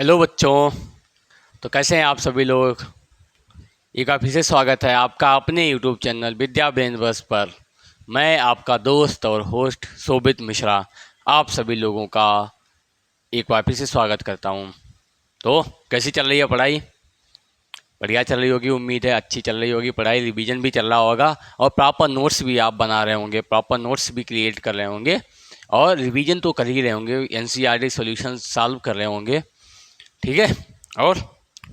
Hello बच्चों। तो कैसे हैं आप सभी लोग। एक बार फिर से स्वागत है आपका अपने यूट्यूब चैनल विद्या ब्रेन बस पर। मैं आपका दोस्त और होस्ट शोभित मिश्रा आप सभी लोगों का एक बार फिर से स्वागत करता हूं। तो कैसी चल रही है पढ़ाई। बढ़िया चल रही होगी, उम्मीद है अच्छी चल रही होगी पढ़ाई। रिवीजन भी चल रहा होगा और प्रॉपर नोट्स भी आप बना रहे होंगे, प्रॉपर नोट्स भी क्रिएट कर रहे होंगे और रिवीजन तो कर ही रहे होंगे, एनसीईआरटी सॉल्यूशन सॉल्व कर रहे होंगे। ठीक है, और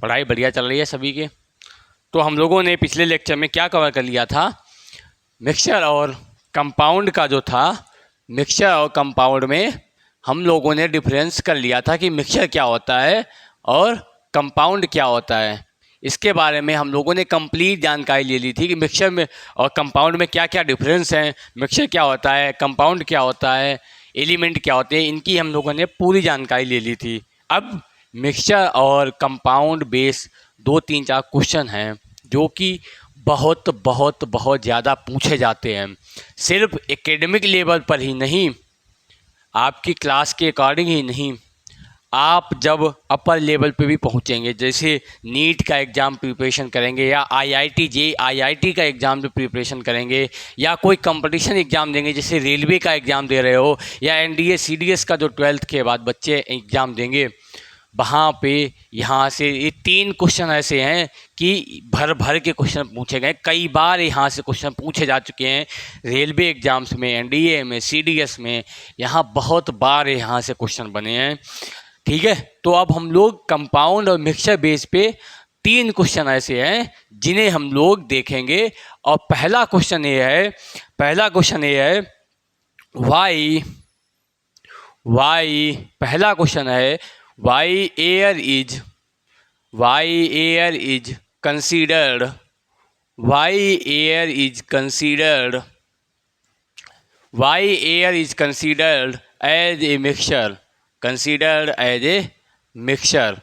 पढ़ाई बढ़िया चल रही है सभी की। तो हम लोगों ने पिछले लेक्चर में क्या कवर कर लिया था, मिक्सचर और कंपाउंड का जो था। मिक्सचर और कंपाउंड में हम लोगों ने डिफरेंस कर लिया था कि मिक्सचर क्या होता है और कंपाउंड क्या होता है। इसके बारे में हम लोगों ने कंप्लीट जानकारी ले ली थी कि मिक्सचर में और कंपाउंड में क्या क्या डिफरेंस हैं, मिक्सचर क्या होता है, कंपाउंड क्या होता है, एलिमेंट क्या होते हैं, इनकी हम लोगों ने पूरी जानकारी ले ली थी। अब मिक्सचर और कंपाउंड बेस 2-3-4 क्वेश्चन हैं जो कि बहुत बहुत बहुत ज़्यादा पूछे जाते हैं, सिर्फ एकेडमिक लेवल पर ही नहीं, आपकी क्लास के अकॉर्डिंग ही नहीं, आप जब अपर लेवल पे भी पहुंचेंगे, जैसे नीट का एग्ज़ाम प्रिपरेशन करेंगे या आईआईटी का एग्ज़ाम जो प्रिपरेशन करेंगे या कोई कंपटीशन एग्ज़ाम देंगे, जैसे रेलवे का एग्ज़ाम दे रहे हो या एनडीए सीडीएस का जो 12th के बाद बच्चे एग्ज़ाम देंगे, वहाँ पे यहाँ से ये 3 क्वेश्चन ऐसे हैं कि भर भर के क्वेश्चन पूछे गए। कई बार यहाँ से क्वेश्चन पूछे जा चुके हैं रेलवे एग्ज़ाम्स में, एनडीए में, सीडीएस में, यहाँ बहुत बार यहाँ से क्वेश्चन बने हैं। ठीक है, तो अब हम लोग कंपाउंड और मिक्सचर बेस पे 3 क्वेश्चन ऐसे हैं जिन्हें हम लोग देखेंगे। और पहला क्वेश्चन ये है पहला क्वेश्चन है why air is considered why air is considered as a mixture।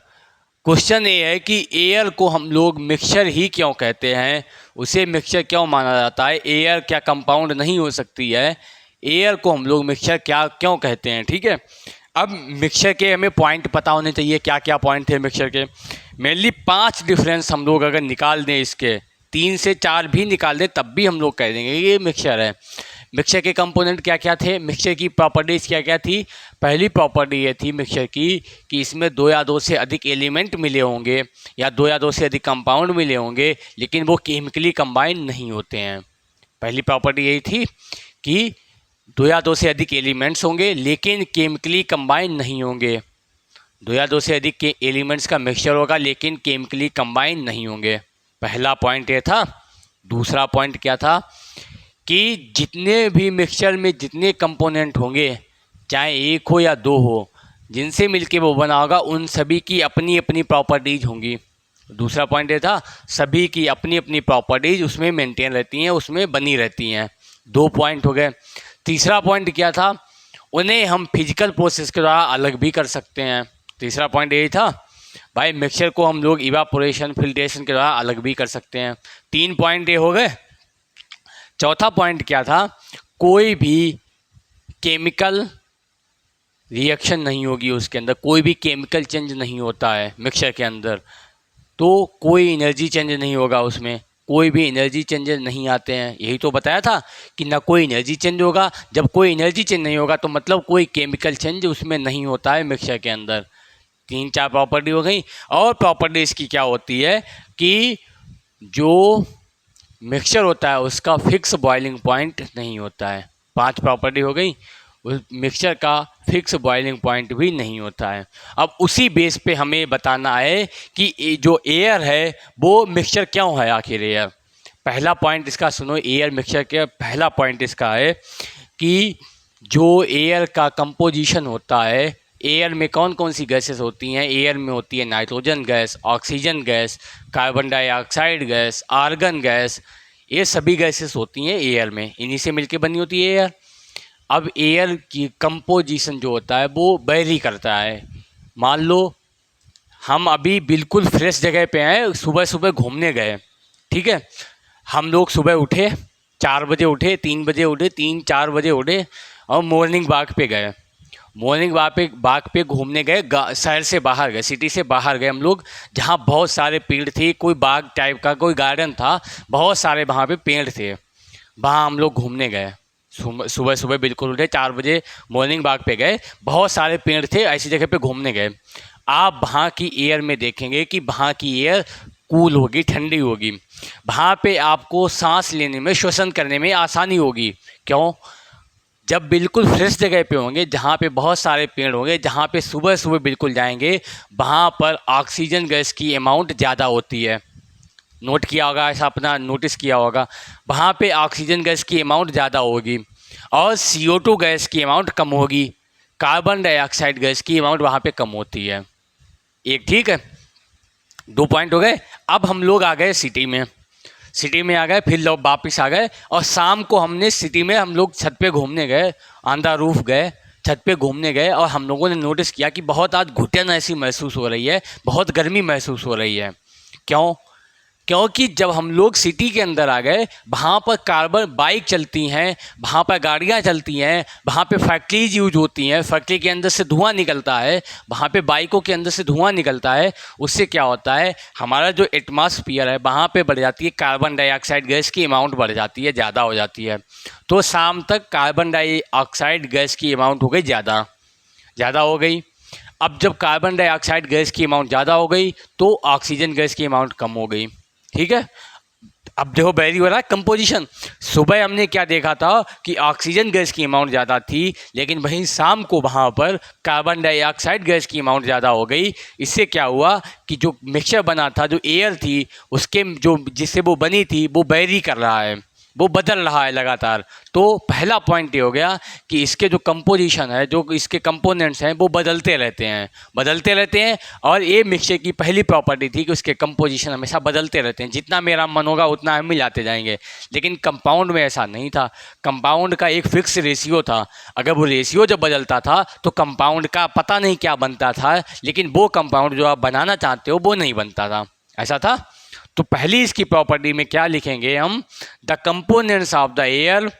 Question ये है कि एयर को हम लोग मिक्सचर ही क्यों कहते हैं, उसे मिक्सचर क्यों माना जाता है, एयर क्या कंपाउंड नहीं हो सकती है, एयर को हम लोग मिक्सचर क्या क्यों कहते हैं। ठीक है, अब मिक्सचर के हमें पॉइंट पता होने चाहिए, क्या क्या पॉइंट थे मिक्सचर के। मेनली 5 डिफरेंस हम लोग अगर निकाल दें, इसके 3 से 4 भी निकाल दें तब भी हम लोग कह देंगे ये मिक्सचर है। मिक्सचर के कंपोनेंट क्या क्या थे, मिक्सचर की प्रॉपर्टीज़ क्या क्या थी। पहली प्रॉपर्टी ये थी मिक्सचर की कि इसमें 2 या 2 से अधिक एलिमेंट मिले होंगे या 2 या 2 से अधिक कंपाउंड मिले होंगे, लेकिन वो केमिकली कंबाइन नहीं होते हैं। पहली प्रॉपर्टी यही थी कि 2 या 2 से अधिक एलिमेंट्स होंगे लेकिन केमिकली कंबाइन नहीं होंगे। 2 या 2 से अधिक के एलिमेंट्स का मिक्सचर होगा लेकिन केमिकली कंबाइन नहीं होंगे। पहला पॉइंट ये था। दूसरा पॉइंट क्या था कि जितने भी मिक्सचर में जितने कंपोनेंट होंगे, चाहे 1 हो या 2 हो, जिनसे मिलके वो बना होगा उन सभी की अपनी अपनी प्रॉपर्टीज़ होंगी। दूसरा पॉइंट ये था, सभी की अपनी अपनी प्रॉपर्टीज़ उसमें मेंटेन रहती हैं, उसमें बनी रहती हैं। 2 पॉइंट हो गए। तीसरा पॉइंट क्या था, उन्हें हम फिजिकल प्रोसेस के द्वारा अलग भी कर सकते हैं। तीसरा पॉइंट यही था भाई, मिक्सचर को हम लोग इवापोरेशन फिल्ट्रेशन के द्वारा अलग भी कर सकते हैं। 3 पॉइंट ये हो गए। चौथा पॉइंट क्या था, कोई भी केमिकल रिएक्शन नहीं होगी उसके अंदर, कोई भी केमिकल चेंज नहीं होता है मिक्सचर के अंदर, तो कोई एनर्जी चेंज नहीं होगा उसमें, कोई भी एनर्जी चेंजेस नहीं आते हैं। यही तो बताया था कि ना कोई एनर्जी चेंज होगा। जब कोई एनर्जी चेंज नहीं होगा तो मतलब कोई केमिकल चेंज उसमें नहीं होता है मिक्सचर के अंदर। 3-4 प्रॉपर्टी हो गई। और प्रॉपर्टीज़ की क्या होती है कि जो मिक्सचर होता है उसका फिक्स बॉइलिंग पॉइंट नहीं होता है। 5 प्रॉपर्टी हो गई। उस मिक्सचर का फिक्स बॉइलिंग पॉइंट भी नहीं होता है। अब उसी बेस पे हमें बताना है कि जो एयर है वो मिक्सचर क्यों है आखिर एयर। पहला पॉइंट इसका सुनो, एयर मिक्सचर के पहला पॉइंट इसका है कि जो एयर का कंपोजिशन होता है, एयर में कौन कौन सी गैसेस होती हैं। एयर में होती है nitrogen gas, oxygen gas, carbon dioxide gas, argon gas, ये सभी गैसेस होती हैं एयर में, इन्हीं से मिलके बनी होती है एयर। अब एयर की कंपोजिशन जो होता है वो वेरी करता है। मान लो हम अभी बिल्कुल फ्रेश जगह पे हैं, सुबह सुबह घूमने गए, ठीक है, हम लोग सुबह उठे 4 बजे उठे, 3 बजे उठे, 3-4 बजे उठे और मॉर्निंग वॉक पे गए। मॉर्निंग वॉक पे घूमने गए, शहर से बाहर गए, सिटी से बाहर गए हम लोग, जहाँ बहुत सारे पेड़ थे, कोई बाग टाइप का कोई गार्डन था, बहुत सारे वहाँ पे पेड़ थे, वहाँ हम लोग घूमने गए। सुबह सुबह बिल्कुल उठे, 4 बजे मॉर्निंग वॉक पे गए, बहुत सारे पेड़ थे, ऐसी जगह पे घूमने गए। आप वहाँ की एयर में देखेंगे कि वहाँ की एयर कूल होगी, ठंडी होगी, वहाँ पे आपको सांस लेने में, श्वसन करने में आसानी होगी। क्यों? जब बिल्कुल फ्रेश जगह पे होंगे, जहाँ पे बहुत सारे पेड़ होंगे, जहाँ पे सुबह सुबह बिल्कुल जाएंगे, वहाँ पर ऑक्सीजन गैस की अमाउंट ज़्यादा होती है। नोट किया होगा, ऐसा अपना नोटिस किया होगा, वहाँ पे ऑक्सीजन गैस की अमाउंट ज़्यादा होगी और CO2 गैस की अमाउंट कम होगी, कार्बन डाइऑक्साइड गैस की अमाउंट वहाँ पे कम होती है। एक ठीक है, 2 पॉइंट हो गए। अब हम लोग आ गए सिटी में आ गए, फिर लोग वापस आ गए और शाम को हमने सिटी में हम लोग छत पे घूमने गए, ऑन द रूफ गए, छत पे घूमने गए और हम लोगों ने नोटिस किया कि बहुत आज घुटन ऐसी महसूस हो रही है, बहुत गर्मी महसूस हो रही है। क्यों? क्योंकि जब हम लोग सिटी के अंदर आ गए, वहाँ पर कार्बन बाइक चलती हैं, वहाँ पर गाड़ियाँ चलती हैं, वहाँ पे फैक्ट्रीज यूज होती हैं, फैक्ट्री के अंदर से धुआं निकलता है, वहाँ पे बाइकों के अंदर से धुआं निकलता है। उससे क्या होता है, हमारा जो एटमॉस्फेयर है वहाँ पे बढ़ जाती है कार्बन डाइऑक्साइड गैस की अमाउंट, बढ़ जाती है, ज़्यादा हो जाती है। तो शाम तक कार्बन डाइऑक्साइड गैस की अमाउंट हो गई ज़्यादा हो गई। अब जब कार्बन डाइऑक्साइड गैस की अमाउंट ज़्यादा हो गई तो ऑक्सीजन गैस की अमाउंट कम हो गई। ठीक है, अब देखो बैरी हो रहा है कंपोजिशन। सुबह हमने क्या देखा था कि ऑक्सीजन गैस की अमाउंट ज़्यादा थी, लेकिन वहीं शाम को वहाँ पर कार्बन डाइऑक्साइड गैस की अमाउंट ज़्यादा हो गई। इससे क्या हुआ कि जो मिक्सचर बना था, जो एयर थी, उसके जो जिससे वो बनी थी, वो बैरी कर रहा है, वो बदल रहा है लगातार। तो पहला पॉइंट ये हो गया कि इसके जो कंपोजिशन है, जो इसके कंपोनेंट्स हैं, वो बदलते रहते हैं और ये मिक्सचर की पहली प्रॉपर्टी थी कि उसके कंपोजिशन हमेशा बदलते रहते हैं, जितना मेरा मन होगा उतना हम मिलाते जाएंगे। लेकिन कंपाउंड में ऐसा नहीं था, कंपाउंड का एक फिक्स रेशियो था। अगर वो रेशियो जब बदलता था तो कंपाउंड का पता नहीं क्या बनता था, लेकिन वो कंपाउंड जो आप बनाना चाहते हो वो नहीं बनता था, ऐसा था। तो पहली इसकी प्रॉपर्टी में क्या लिखेंगे हम, the components of the air,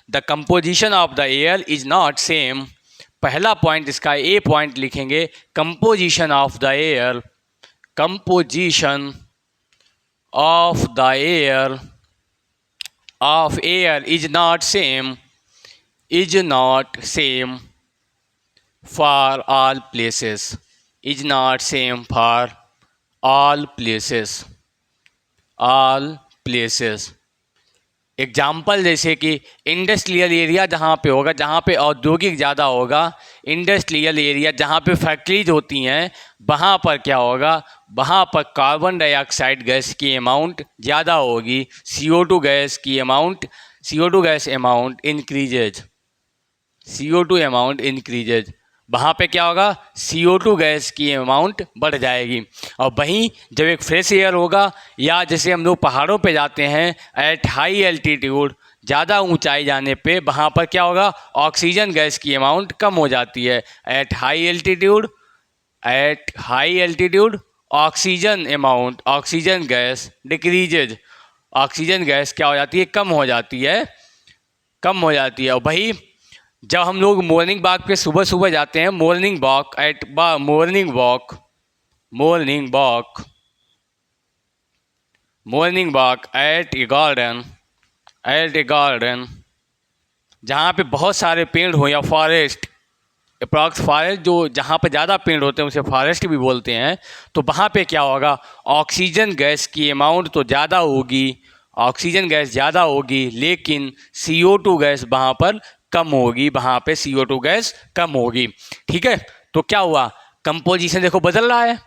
the composition of the air is not same. पहला पॉइंट इसका ए पॉइंट लिखेंगे, composition of the air, composition of the air is not same for all places, is not same for all places। Example जैसे कि industrial area जहाँ पे होगा, जहाँ पे औद्योगिक ज़्यादा होगा, इंडस्ट्रियल एरिया जहाँ पे फैक्ट्रीज होती हैं, वहाँ पर क्या होगा, वहाँ पर कार्बन डाइऑक्साइड गैस की अमाउंट ज़्यादा होगी, CO2 गैस अमाउंट इंक्रीजेज, वहाँ पे क्या होगा, CO2 गैस की अमाउंट बढ़ जाएगी। और वहीं जब एक फ्रेश एयर होगा, या जैसे हम लोग पहाड़ों पे जाते हैं एट हाई एल्टीट्यूड, ज़्यादा ऊंचाई जाने पे, वहाँ पर क्या होगा, ऑक्सीजन गैस की अमाउंट कम हो जाती है। At high altitude oxygen gas decreases, oxygen gas क्या हो जाती है, कम हो जाती है। और वही जब हम लोग मॉर्निंग वॉक पे सुबह सुबह जाते हैं, morning walk at A garden, जहाँ पे बहुत सारे पेड़ हो, या फॉरेस्ट, जो जहाँ पे ज़्यादा पेड़ होते हैं उसे फॉरेस्ट भी बोलते हैं। तो वहाँ पे क्या होगा, ऑक्सीजन गैस की अमाउंट तो ज़्यादा होगी, लेकिन CO2 गैस वहाँ पर कम होगी, ठीक है। तो क्या हुआ, कंपोजिशन देखो बदल रहा है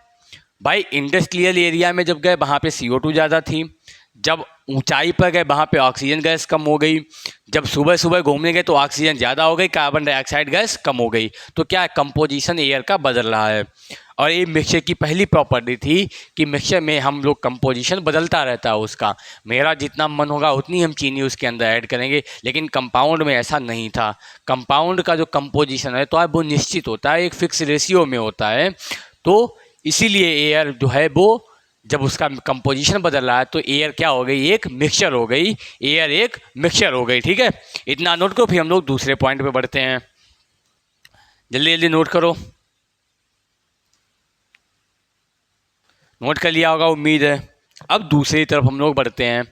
भाई। इंडस्ट्रियल एरिया में जब गए वहाँ पे CO2 ज़्यादा थी, जब ऊंचाई पर गए वहाँ पे ऑक्सीजन गैस कम हो गई, जब सुबह सुबह घूमने गए तो ऑक्सीजन ज़्यादा हो गई, कार्बन डाइऑक्साइड गैस कम हो गई। तो क्या कंपोजिशन एयर का बदल रहा है। और ये मिक्सचर की पहली प्रॉपर्टी थी कि मिक्सचर में हम लोग कंपोजिशन बदलता रहता है उसका, मेरा जितना मन होगा उतनी हम चीनी उसके अंदर ऐड करेंगे। लेकिन कंपाउंड में ऐसा नहीं था, कंपाउंड का जो कंपोजिशन है तो वो निश्चित होता है, एक फिक्स रेशियो में होता है। तो इसीलिए एयर जो है वो जब उसका कंपोजिशन बदल रहा है तो एयर क्या हो गई, एक मिक्सचर हो गई, ठीक है। इतना नोट करो, फिर हम लोग दूसरे पॉइंट पे बढ़ते हैं। जल्दी जल्दी नोट करो, नोट कर लिया होगा उम्मीद है। अब दूसरी तरफ हम लोग बढ़ते हैं,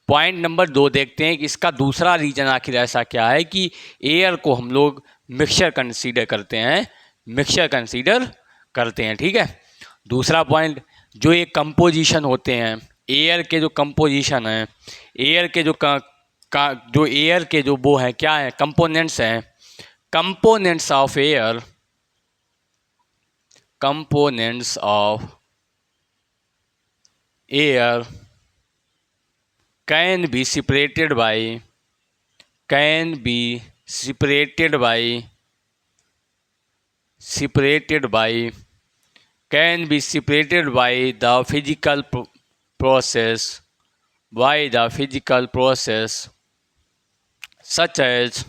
पॉइंट नंबर 2 देखते हैं कि इसका दूसरा रीजन आखिर ऐसा क्या है कि एयर को हम लोग मिक्सचर कंसीडर करते हैं, मिक्सचर कंसीडर करते हैं। ठीक है, दूसरा पॉइंट, जो ये कंपोजिशन होते हैं एयर के, जो कंपोजिशन है एयर के, जो एयर के जो वो हैं क्या हैं, कंपोनेंट्स हैं, components of air, components of air can be separated by, can be separated by, separated by, can be separated by the physical process, by the physical process, such as,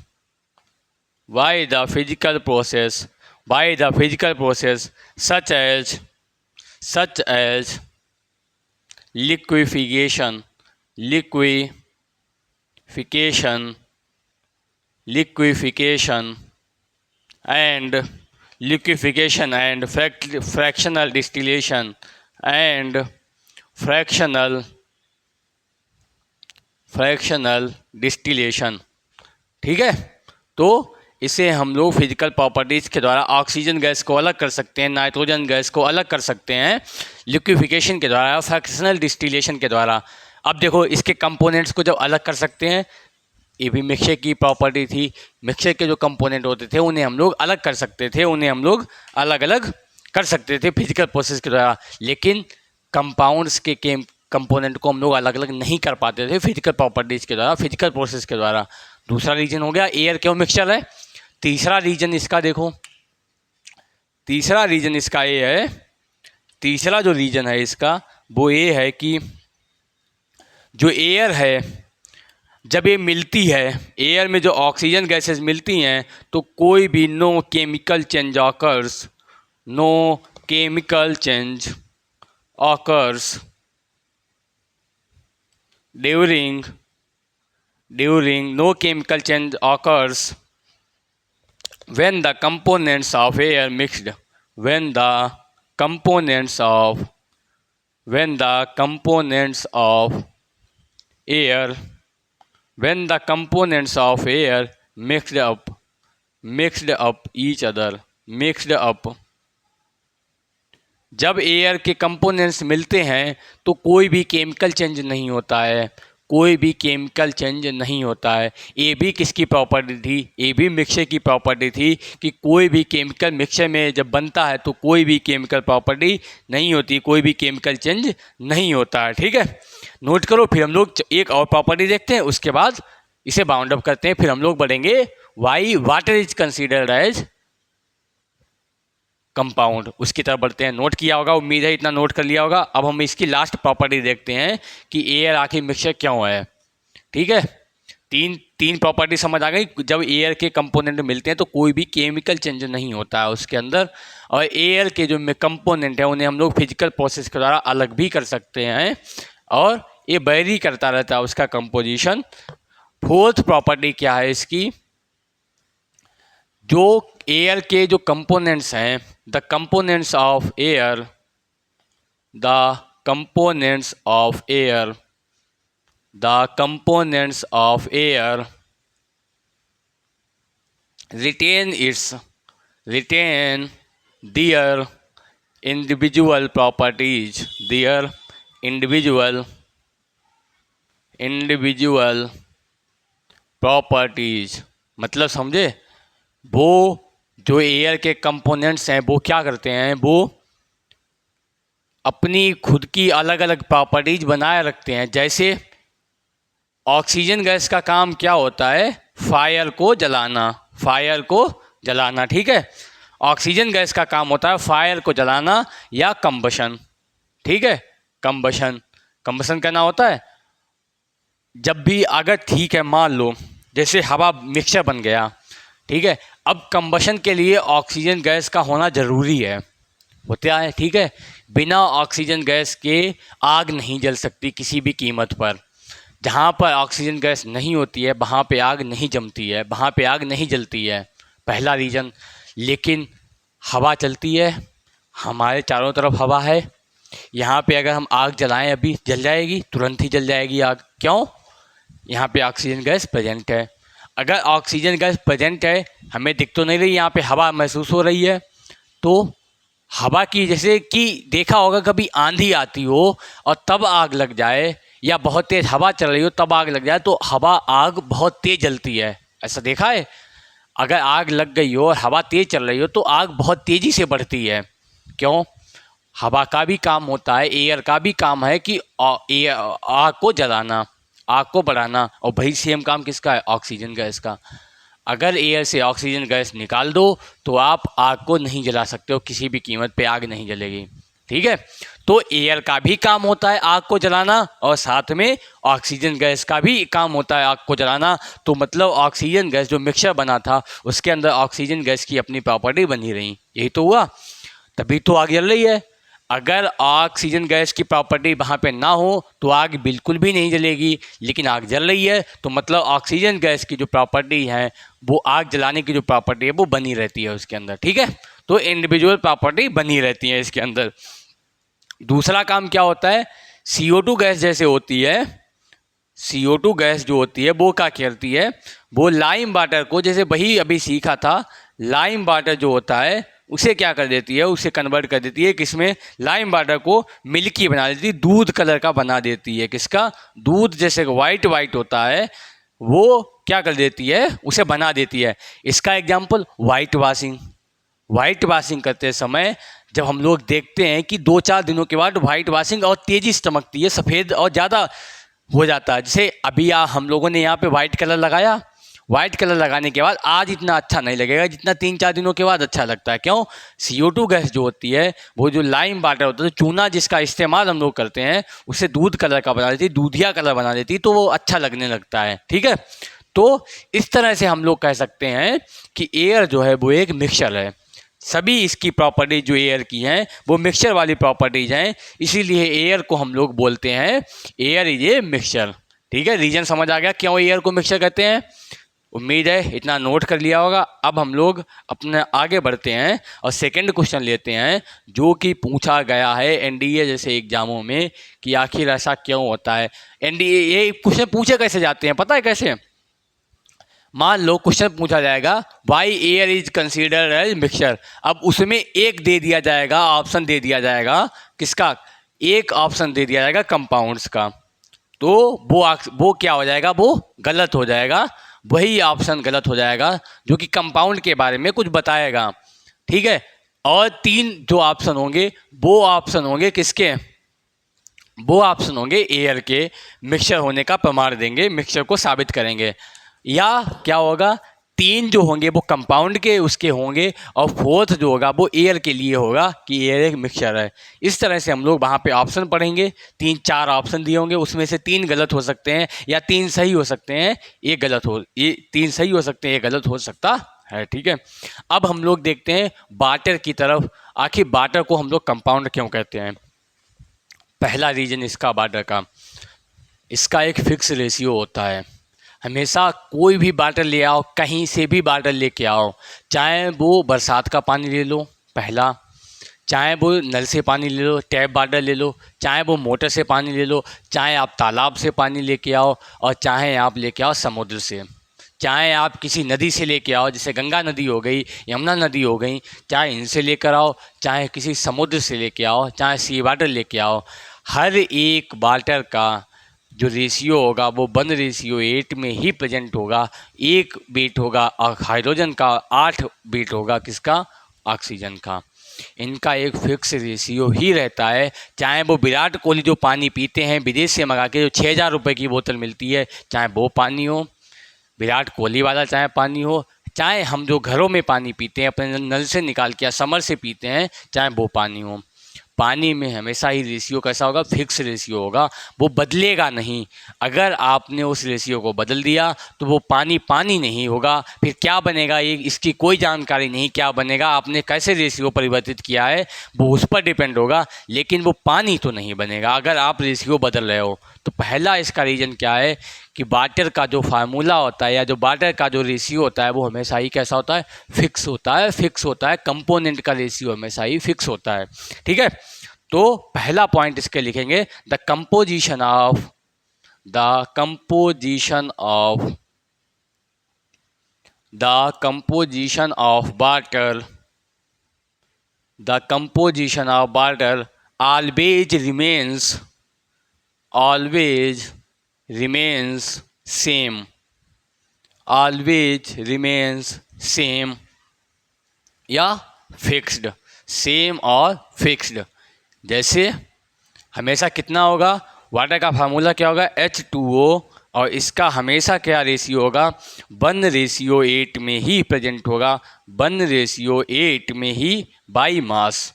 by the physical process, by the physical process, such as liquefaction, liquefaction, liquefaction, and liquefaction and fractional distillation and fractional distillation। ठीक है, तो इसे हम लोग physical properties के द्वारा oxygen gas को अलग कर सकते हैं, नाइट्रोजन गैस को अलग कर सकते हैं लिक्विफिकेशन के द्वारा, फ्रैक्शनल डिस्टिलेशन के द्वारा। अब देखो इसके कंपोनेंट्स को जब अलग कर सकते हैं, ये भी मिक्सचर की प्रॉपर्टी थी, मिक्सचर के जो कंपोनेंट होते थे उन्हें हम लोग अलग कर सकते थे, उन्हें हम लोग अलग अलग कर सकते थे फिजिकल प्रोसेस के द्वारा, लेकिन कंपाउंड्स के कंपोनेंट को हम लोग अलग अलग नहीं कर पाते थे फिजिकल प्रॉपर्टीज़ के द्वारा, फिजिकल प्रोसेस के द्वारा। दूसरा रीजन हो गया एयर क्यों मिक्सचर है। तीसरा रीजन इसका देखो, तीसरा रीजन इसका ये है, तीसरा जो रीजन है इसका वो ये है कि जो एयर है जब ये मिलती है, एयर में जो ऑक्सीजन गैसेस मिलती हैं तो कोई भी no chemical change occurs, no chemical change occurs during no chemical change occurs when the components of air mixed, when the components of air, when the components of air mixed up each other, mixed up, जब air के components मिलते हैं तो कोई भी chemical change नहीं होता है, कोई भी केमिकल चेंज नहीं होता है। ये भी किसकी प्रॉपर्टी थी, ये भी मिक्सचर की प्रॉपर्टी थी कि कोई भी केमिकल मिक्सचर में जब बनता है तो कोई भी केमिकल प्रॉपर्टी नहीं होती, कोई भी केमिकल चेंज नहीं होता है। ठीक है, नोट करो। फिर हम लोग एक और प्रॉपर्टी देखते हैं, उसके बाद इसे बाउंड अप करते हैं, फिर हम लोग बढ़ेंगे why water is considered as compound, उसकी तरफ बढ़ते हैं। नोट किया होगा, उम्मीद है इतना नोट कर लिया होगा। अब हम इसकी लास्ट प्रॉपर्टी देखते हैं कि एयर आखिर मिक्सचर क्यों है। ठीक है, तीन प्रॉपर्टी समझ आ गई। जब एयर के कंपोनेंट मिलते हैं तो कोई भी केमिकल चेंज नहीं होता है उसके अंदर, और एयर के जो कंपोनेंट है उन्हें हम लोग फिजिकल प्रोसेस के द्वारा अलग भी कर सकते हैं, और ये वेरी करता रहता है उसका कंपोजिशन। फोर्थ प्रॉपर्टी क्या है इसकी, जो एयर के जो कंपोनेंट्स हैं, the components of air, the components of air, the components of air retain their individual properties, their individual properties. मतलब समझे, वो जो एयर के कंपोनेंट्स हैं वो क्या करते हैं, वो अपनी खुद की अलग अलग प्रॉपर्टीज बनाए रखते हैं। जैसे ऑक्सीजन गैस का काम क्या होता है, फायर को जलाना, फायर को जलाना। ठीक है, ऑक्सीजन गैस का काम होता है फायर को जलाना या कंबशन। ठीक है, कंबशन करना होता है जब भी, अगर ठीक है मान लो जैसे हवा मिक्सचर बन गया, ठीक है, अब कंबशन के लिए ऑक्सीजन गैस का होना ज़रूरी है, होता है। ठीक है, बिना ऑक्सीजन गैस के आग नहीं जल सकती किसी भी कीमत पर। जहाँ पर ऑक्सीजन गैस नहीं होती है वहाँ पे आग नहीं जमती है, वहाँ पे आग नहीं जलती है, पहला रीज़न। लेकिन हवा चलती है, हमारे चारों तरफ हवा है। यहाँ पे अगर हम आग जलाएं अभी जल जाएगी, तुरंत ही जल जाएगी आग। क्यों? यहाँ पे ऑक्सीजन गैस प्रेजेंट है। अगर ऑक्सीजन गैस प्रेजेंट है, हमें दिख तो नहीं रही, यहाँ पे हवा महसूस हो रही है, तो हवा की, जैसे कि देखा होगा कभी आंधी आती हो और तब आग लग जाए, या बहुत तेज़ हवा चल रही हो तब आग लग जाए, तो आग बहुत तेज़ जलती है। ऐसा देखा है? अगर आग लग गई हो और हवा तेज़ चल रही हो तो आग बहुत तेज़ी से बढ़ती है। क्यों? हवा का भी काम होता है, एयर का भी काम है कि आग को जलाना, आग को बढ़ाना, और वही सेम काम किसका है? ऑक्सीजन गैस का। अगर एयर से ऑक्सीजन गैस निकाल दो तो आप आग को नहीं जला सकते हो, किसी भी कीमत पे आग नहीं जलेगी। ठीक है? तो एयर का भी काम होता है आग को जलाना, और साथ में ऑक्सीजन गैस का भी काम होता है आग को जलाना। तो मतलब ऑक्सीजन गैस जो मिक्सचर बना था उसके अंदर ऑक्सीजन गैस की अपनी प्रॉपर्टी बनी रही, यही तो हुआ, तभी तो आग जल रही है। अगर ऑक्सीजन गैस की प्रॉपर्टी वहाँ पे ना हो तो आग बिल्कुल भी नहीं जलेगी, लेकिन आग जल रही है तो मतलब ऑक्सीजन गैस की जो प्रॉपर्टी है, वो आग जलाने की जो प्रॉपर्टी है वो बनी रहती है उसके अंदर। ठीक है? तो इंडिविजुअल प्रॉपर्टी बनी रहती है इसके अंदर। दूसरा काम क्या होता है? CO2 गैस जैसे होती है, CO2 गैस जो होती है वो क्या करती है, वो लाइम वाटर को, जैसे वही अभी सीखा था, लाइम वाटर जो होता है उसे क्या कर देती है, उसे कन्वर्ट कर देती है किसमें? लाइम वाटर को मिल्की बना देती है, दूध कलर का बना देती है। किसका? दूध जैसे वाइट वाइट होता है वो क्या कर देती है, उसे बना देती है। इसका example white washing. White washing करते समय जब हम लोग देखते हैं कि 2-4 दिनों के बाद वाइट वॉशिंग और तेज़ी से चमकती है, सफ़ेद और ज़्यादा हो जाता है। जैसे अभी हम लोगों ने यहाँ पे वाइट कलर लगाया, वाइट कलर लगाने के बाद आज इतना अच्छा नहीं लगेगा जितना 3-4 दिनों के बाद अच्छा लगता है। क्यों? CO2 गैस जो होती है, वो जो लाइम वाटर होता है, चूना जिसका इस्तेमाल हम लोग करते हैं, उसे दूध कलर का बना देती है, दूधिया कलर बना देती है, तो वो अच्छा लगने लगता है। ठीक है? तो इस तरह से हम लोग कह सकते हैं कि एयर जो है वो एक मिक्सचर है। सभी इसकी प्रॉपर्टी जो एयर की हैं वो मिक्सचर वाली प्रॉपर्टीज हैं, इसीलिए एयर को हम लोग बोलते हैं एयर इज ए मिक्सचर। ठीक है? रीजन समझ आ गया क्यों एयर को मिक्सचर कहते हैं? उम्मीद है इतना नोट कर लिया होगा। अब हम लोग अपने आगे बढ़ते हैं और सेकंड क्वेश्चन लेते हैं, जो कि पूछा गया है NDA जैसे एग्जामों में कि आखिर ऐसा क्यों होता है। NDA ये क्वेश्चन पूछे कैसे जाते हैं पता है कैसे? मान लो क्वेश्चन पूछा जाएगा why air is considered as mixture, अब उसमें एक दे दिया जाएगा, ऑप्शन दे दिया जाएगा, किसका? एक ऑप्शन दे दिया जाएगा कंपाउंड्स का, तो वो क्या हो जाएगा? वो गलत हो जाएगा, वही ऑप्शन गलत हो जाएगा जो कि कंपाउंड के बारे में कुछ बताएगा। ठीक है? और 3 जो ऑप्शन होंगे वो ऑप्शन होंगे किसके? वो ऑप्शन होंगे एयर के, मिक्सचर होने का प्रमाण देंगे, मिक्सचर को साबित करेंगे। या क्या होगा? 3 जो होंगे वो कंपाउंड के उसके होंगे, और 4th जो होगा वो एयर के लिए होगा कि एयर एक मिक्सचर है। इस तरह से हम लोग वहाँ पे ऑप्शन पढ़ेंगे, 3-4 ऑप्शन दिए होंगे, उसमें से 3 गलत हो सकते हैं या 3 सही हो सकते हैं, ये 3 सही हो सकते हैं, ये गलत हो सकता है। ठीक है? अब हम लोग देखते हैं वाटर की तरफ। आखिर वाटर को हम लोग कंपाउंड क्यों कहते हैं? पहला रीजन इसका वाटर का, इसका एक फिक्स रेशियो होता है। हमेशा कोई भी वाटर ले आओ, कहीं से भी वाटर लेके आओ, चाहे वो बरसात का पानी ले लो पहला, चाहे वो नल से पानी ले लो, टैप वाटर ले लो, चाहे वो मोटर से पानी ले लो, चाहे आप तालाब से पानी लेके आओ, और चाहे आप लेके आओ समुद्र से, चाहे आप किसी नदी से लेके आओ, जैसे गंगा नदी हो गई, यमुना नदी हो गई, चाहे इनसे लेकर आओ, चाहे किसी समुद्र से लेके आओ, चाहे सी वाटर लेके आओ, हर एक वाटर का जो रेशियो होगा वो 1 रेशियो 8 में ही प्रेजेंट होगा। 1 वेट होगा हाइड्रोजन का, 8 वेट होगा किसका? ऑक्सीजन का। इनका एक फिक्स रेशियो ही रहता है। चाहे वो विराट कोहली जो पानी पीते हैं विदेश से मंगा के, जो 6,000 रुपये की बोतल मिलती है, चाहे वो पानी हो, विराट कोहली वाला चाहे पानी हो, चाहे हम जो घरों में पानी पीते हैं अपने नल से निकाल के या समर से पीते हैं, चाहे वो पानी हो, पानी में हमेशा ही रेशियो कैसा होगा? फिक्स रेशियो होगा, वो बदलेगा नहीं। अगर आपने उस रेशियो को बदल दिया तो वो पानी पानी नहीं होगा। फिर क्या बनेगा ये इसकी कोई जानकारी नहीं, क्या बनेगा, आपने कैसे रेशियो परिवर्तित किया है वो उस पर डिपेंड होगा, लेकिन वो पानी तो नहीं बनेगा अगर आप रेशियो बदल रहे हो। तो पहला इसका रीज़न क्या है कि वाटर का जो फार्मूला होता है या जो वाटर का जो रेशियो होता है वो हमेशा ही कैसा होता है, फिक्स होता है। कंपोनेंट का रेशियो हमेशा ही फिक्स होता है, ठीक है। तो पहला पॉइंट इसके लिखेंगे the composition of the composition of water always remains same या फिक्स्ड, सेम और फिक्स्ड। जैसे हमेशा कितना होगा, वाटर का फार्मूला क्या होगा, H2O, और इसका हमेशा क्या रेशियो होगा, 1:8 में ही प्रेजेंट होगा, 1:8 में ही बाई मास,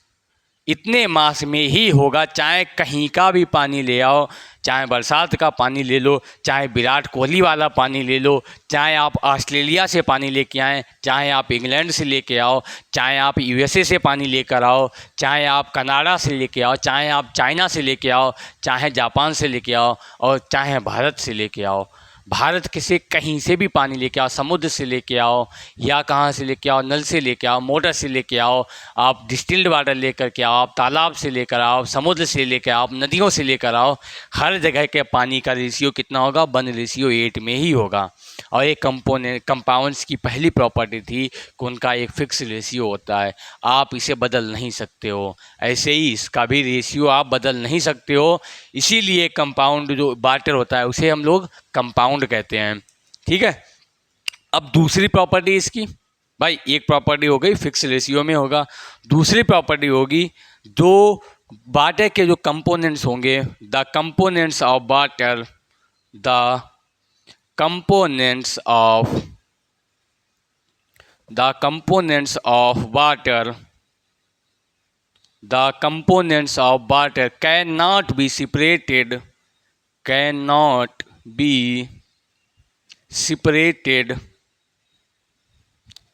इतने मास में ही होगा। चाहे कहीं का भी पानी ले आओ, चाहे बरसात का पानी ले लो, चाहे विराट कोहली वाला पानी ले लो, चाहे आप ऑस्ट्रेलिया से पानी लेके आएँ, चाहे आप इंग्लैंड से लेके आओ, चाहे आप यूएसए से पानी लेकर आओ, चाहे आप कनाडा से लेके आओ, चाहे आप चाइना से लेके आओ, चाहे जापान से लेके आओ, और चाहे भारत से लेके आओ, भारत के से कहीं से भी पानी लेके आओ, समुद्र से लेके आओ या कहाँ से लेके आओ, नल से लेके आओ, मोटर से लेके आओ, आप डिस्टिल्ड वाटर लेकर के आओ, आप तालाब से लेकर आओ, समुद्र से लेकर आओ, आप नदियों से लेकर आओ, हर जगह के पानी का रेशियो कितना होगा, 1:8 में ही होगा। और एक कंपाउंड्स की पहली प्रॉपर्टी थी कि उनका एक फिक्स रेशियो होता है, आप इसे बदल नहीं सकते हो। ऐसे ही इसका भी रेशियो आप बदल नहीं सकते हो, इसीलिए कंपाउंड जो वाटर होता है उसे हम लोग कंपाउंड कहते हैं, ठीक है। अब दूसरी प्रॉपर्टी इसकी, भाई एक प्रॉपर्टी हो गई फिक्स रेशियो में होगा, दूसरी प्रॉपर्टी होगी जो वाटर के जो कंपोनेंट्स होंगे, the components of water, the components of water cannot be separated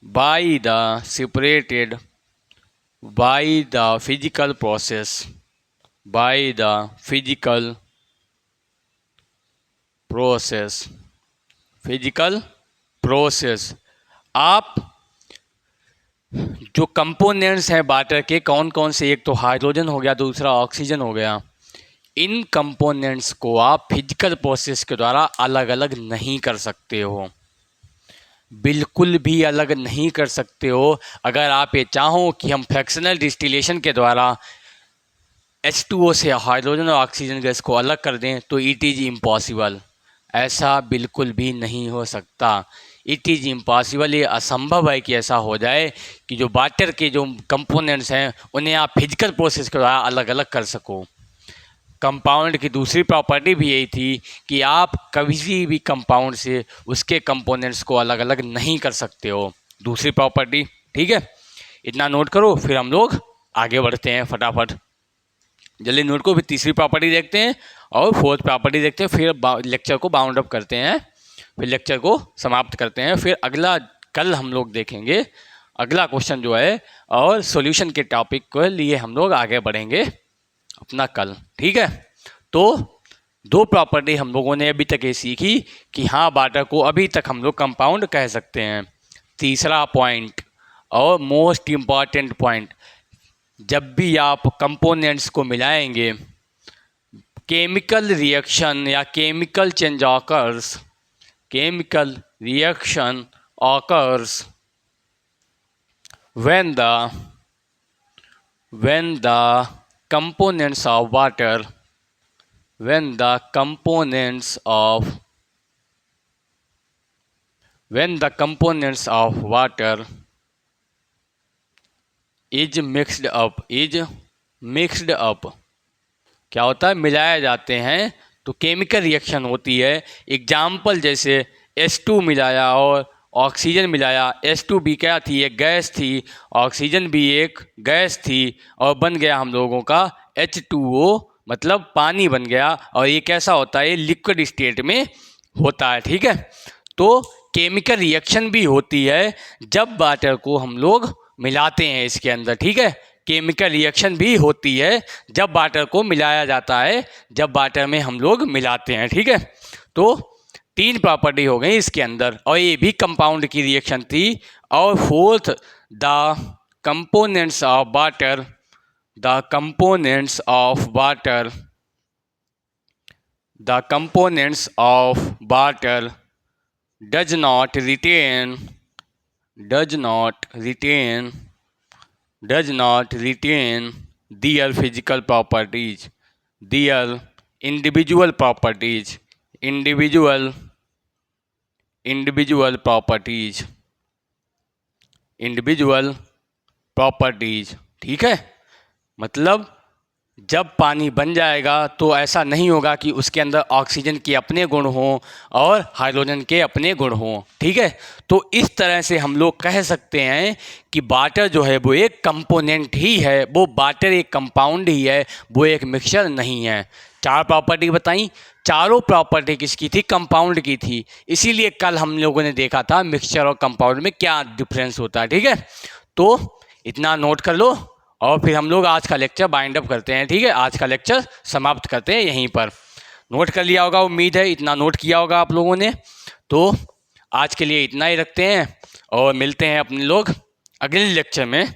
by the physical process, physical process. आप जो कंपोनेंट्स हैं वाटर के कौन कौन से, एक तो हाइड्रोजन हो गया, दूसरा ऑक्सीजन हो गया, इन कंपोनेंट्स को आप फिजिकल प्रोसेस के द्वारा अलग अलग नहीं कर सकते हो, बिल्कुल भी अलग नहीं कर सकते हो। अगर आप ये चाहो कि हम फ्रैक्शनल डिस्टिलेशन के द्वारा H2O से हाइड्रोजन और ऑक्सीजन गैस को अलग कर दें तो इट इज़ इम्पॉसिबल, ऐसा बिल्कुल भी नहीं हो सकता। इट इज़ इम्पॉसिबल, ये असंभव है कि ऐसा हो जाए कि जो वाटर के जो कंपोनेंट्स हैं उन्हें आप फिजिकल प्रोसेस के द्वारा अलग अलग कर सको। कंपाउंड की दूसरी प्रॉपर्टी भी यही थी कि आप कभी भी कंपाउंड से उसके कंपोनेंट्स को अलग अलग नहीं कर सकते हो, दूसरी प्रॉपर्टी, ठीक है। इतना नोट करो, फिर हम लोग आगे बढ़ते हैं फटाफट, जल्दी नोट को। फिर तीसरी प्रॉपर्टी देखते हैं और फोर्थ प्रॉपर्टी देखते हैं, फिर लेक्चर को बाउंड अप करते हैं, फिर लेक्चर को समाप्त करते हैं। फिर अगला कल हम लोग देखेंगे अगला क्वेश्चन जो है, और सॉल्यूशन के टॉपिक के लिए हम लोग आगे बढ़ेंगे अपना कल, ठीक है। तो दो प्रॉपर्टी हम लोगों ने अभी तक ये सीखी कि हाँ वाटर को अभी तक हम लोग कंपाउंड कह सकते हैं। तीसरा पॉइंट और मोस्ट इम्पॉर्टेंट पॉइंट, जब भी आप कंपोनेंट्स को मिलाएंगे, केमिकल रिएक्शन या chemical change occurs, chemical reaction occurs when the components of water, when the components of water is mixed up, क्या होता है, मिलाए जाते हैं तो केमिकल रिएक्शन होती है। एग्जाम्पल जैसे H2 मिलाया और ऑक्सीजन मिलाया, H2 भी क्या थी, एक गैस थी, ऑक्सीजन भी एक गैस थी, और बन गया हम लोगों का H2O, मतलब पानी बन गया। और ये कैसा होता है, लिक्विड स्टेट में होता है, ठीक है। तो केमिकल रिएक्शन भी होती है जब वाटर को हम लोग मिलाते हैं इसके अंदर, ठीक है। केमिकल रिएक्शन भी होती है जब वाटर को मिलाया जाता है, जब वाटर में हम लोग मिलाते हैं। ठीक है, तो 3 प्रॉपर्टी हो गई इसके अंदर, और ये भी कंपाउंड की रिएक्शन थी। और fourth, the components of water, the components of water, the components of water does not retain their physical properties, their individual properties, individual properties। ठीक है, मतलब जब पानी बन जाएगा तो ऐसा नहीं होगा कि उसके अंदर ऑक्सीजन के अपने गुण हों और हाइड्रोजन के अपने गुण हों। ठीक है, तो इस तरह से हम लोग कह सकते हैं कि वाटर जो है वो एक कंपोनेंट ही है, वो वाटर एक कंपाउंड ही है, वो एक मिक्सचर नहीं है। 4 प्रॉपर्टी बताई, चारों प्रॉपर्टी किसकी थी? कंपाउंड की थी। इसीलिए कल हम लोगों ने देखा था मिक्सचर और कंपाउंड में क्या डिफरेंस होता है। ठीक है, तो इतना नोट कर लो और फिर हम लोग आज का लेक्चर बाइंड अप करते हैं। ठीक है, आज का लेक्चर समाप्त करते हैं यहीं पर। नोट कर लिया होगा, उम्मीद है इतना नोट किया होगा आप लोगों ने। तो आज के लिए इतना ही रखते हैं और मिलते हैं अपने लोग अगले लेक्चर में।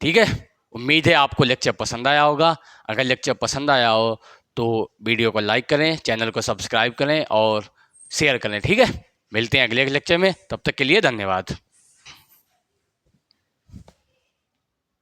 ठीक है, उम्मीद है आपको लेक्चर पसंद आया होगा। अगर लेक्चर पसंद आया हो तो वीडियो को लाइक करें, चैनल को सब्सक्राइब करें और शेयर करें। ठीक है, मिलते हैं अगले लेक्चर में, तब तक के लिए धन्यवाद।